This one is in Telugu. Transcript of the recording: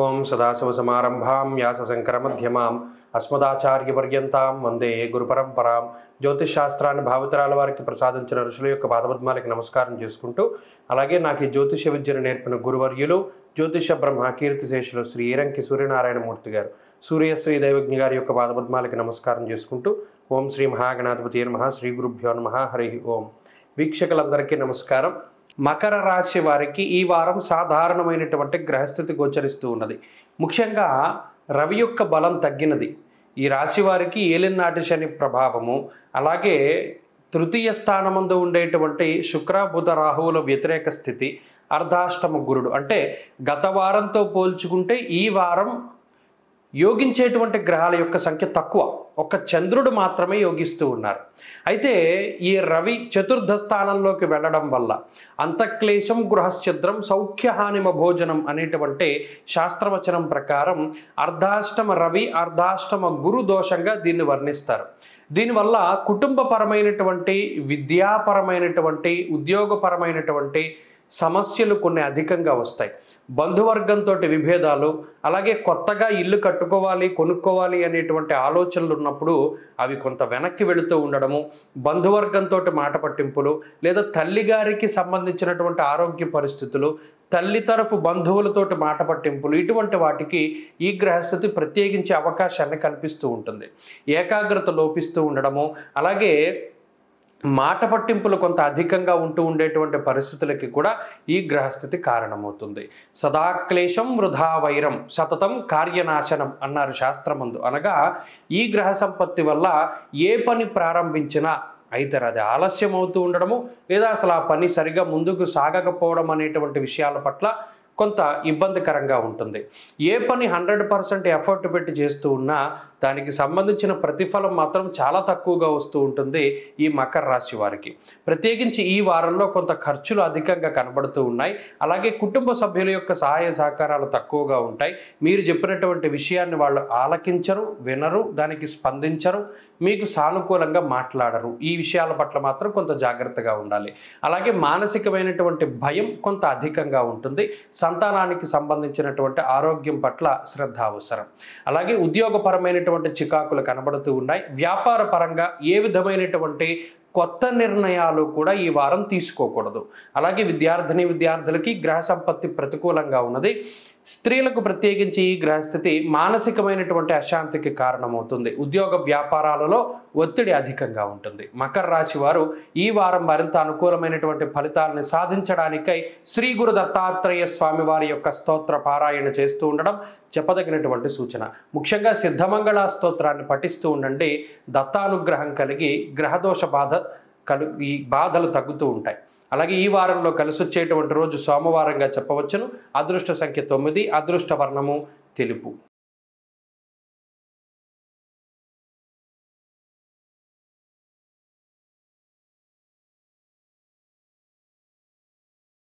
ఓం సదాశివసమారంభాం వ్యాసశంకరమధ్యమాం అస్మదాచార్యపర్యంతాం వందే గురుపరంపరాం. జ్యోతిషాస్త్రాన్ని భావితరాల వారికి ప్రసాదించిన ఋషుల యొక్క పాదపద్మాలకి నమస్కారం చేసుకుంటూ, అలాగే నాకు ఈ జ్యోతిష విద్యను నేర్పిన గురువర్యులు జ్యోతిష బ్రహ్మ కీర్తిశేషులు శ్రీ ఈరంకి సూర్యనారాయణమూర్తి గారు, సూర్యశ్రీ దైవజ్ఞ గారి యొక్క పాదపద్మాలకి నమస్కారం చేసుకుంటూ, ఓం శ్రీ మహాగణాధిపతి నమః, శ్రీ గురుభ్యో నమః, హరి ఓం. వీక్షకులందరికీ నమస్కారం. మకర రాశి వారికి ఈ వారం సాధారణమైనటువంటి గ్రహస్థితి గోచరిస్తూ ఉన్నది. ముఖ్యంగా రవి యొక్క బలం తగ్గినది. ఈ రాశి వారికి ఏలినాటి శని ప్రభావము, అలాగే తృతీయ స్థానమందు ఉండేటువంటి శుక్ర బుధ రాహువుల వ్యతిరేక స్థితి, అర్ధాష్టమ గురుడు, అంటే గత వారంతో పోల్చుకుంటే ఈ వారం యోగించేటువంటి గ్రహాల యొక్క సంఖ్య తక్కువ. ఒక్క చంద్రుడు మాత్రమే యోగిస్తూ ఉన్నారు. అయితే ఈ రవి చతుర్థ స్థానంలోకి వెళ్ళడం వల్ల అంతఃక్లేశం గృహశ్చద్రం సౌఖ్యహానిమ భోజనం అనేటువంటి శాస్త్రవచనం ప్రకారం అర్ధాష్టమ రవి అర్ధాష్టమ గురు దోషంగా దీన్ని వర్ణిస్తారు. దీనివల్ల కుటుంబపరమైనటువంటి, విద్యాపరమైనటువంటి, ఉద్యోగపరమైనటువంటి సమస్యలు కొన్ని అధికంగా వస్తాయి. బంధువర్గంతో విభేదాలు, అలాగే కొత్తగా ఇల్లు కట్టుకోవాలి, కొనుక్కోవాలి అనేటువంటి ఆలోచనలు ఉన్నప్పుడు అవి కొంత వెనక్కి వెళుతూ ఉండడము, బంధువర్గంతో మాట పట్టింపులు, లేదా తల్లిగారికి సంబంధించినటువంటి ఆరోగ్య పరిస్థితులు, తల్లి తరఫు బంధువులతోటి మాట పట్టింపులు, ఇటువంటి వాటికి ఈ గ్రహస్థితి ప్రత్యేకించే అవకాశాన్ని కల్పిస్తూ ఉంటుంది. ఏకాగ్రత లోపిస్తూ ఉండడము, అలాగే మాట పట్టింపులు కొంత అధికంగా ఉండేటువంటి పరిస్థితులకి కూడా ఈ గ్రహస్థితి కారణమవుతుంది. సదాక్లేశం వృధా వైరం సతతం కార్యనాశనం అన్నారు శాస్త్రమందు. అనగా ఈ గ్రహ సంపత్తి వల్ల ఏ పని ప్రారంభించినా అయితే అది ఆలస్యం అవుతూ ఉండడము, లేదా అసలు ఆ పని సరిగా ముందుకు సాగకపోవడం అనేటువంటి విషయాల పట్ల కొంత ఇబ్బందికరంగా ఉంటుంది. ఏ పని 100% ఎఫర్ట్ పెట్టి చేస్తూ ఉన్నా దానికి సంబంధించిన ప్రతిఫలం మాత్రం చాలా తక్కువగా వస్తూ ఉంటుంది ఈ మకర రాశి వారికి. ప్రత్యేకించి ఈ వారంలో కొంత ఖర్చులు అధికంగా కనబడుతూ ఉన్నాయి. అలాగే కుటుంబ సభ్యుల యొక్క సహాయ సహకారాలు తక్కువగా ఉంటాయి. మీరు చెప్పినటువంటి విషయాన్ని వాళ్ళు ఆలకించరు, వినరు, దానికి స్పందించరు, మీకు సానుకూలంగా మాట్లాడరు. ఈ విషయాల పట్ల మాత్రం కొంత జాగ్రత్తగా ఉండాలి. అలాగే మానసికమైనటువంటి భయం కొంత అధికంగా ఉంటుంది. సంతానానికి సంబంధించినటువంటి ఆరోగ్యం పట్ల శ్రద్ధ అవసరం. అలాగే ఉద్యోగపరమైనటువంటి చికాకులు కనబడుతూ ఉన్నాయి. వ్యాపార పరంగా ఏ విధమైనటువంటి కొత్త నిర్ణయాలు కూడా ఈ వారం తీసుకోకూడదు. అలాగే విద్యార్థులకి గ్రహ సంపత్తి ప్రతికూలంగా ఉన్నది. స్త్రీలకు ప్రత్యేకించి ఈ గ్రహస్థితి మానసికమైనటువంటి అశాంతికి కారణమవుతుంది. ఉద్యోగ వ్యాపారాలలో ఒత్తిడి అధికంగా ఉంటుంది. మకర రాశి వారు ఈ వారం మరింత అనుకూలమైనటువంటి ఫలితాలను సాధించడానికై శ్రీ గురు దత్తాత్రేయ స్వామి వారి యొక్క స్తోత్ర పారాయణ చేస్తూ ఉండడం చెప్పదగినటువంటి సూచన. ముఖ్యంగా సిద్ధమంగళ స్తోత్రాన్ని పఠిస్తూ ఉండండి. దత్తానుగ్రహం కలిగి గ్రహదోష ఈ బాధలు తగ్గుతూ ఉంటాయి. అలాగే ఈ వారంలో కలిసి వచ్చేటువంటి రోజు సోమవారంగా చెప్పవచ్చును. అదృష్ట సంఖ్య 9, అదృష్ట వర్ణము తెలుపు.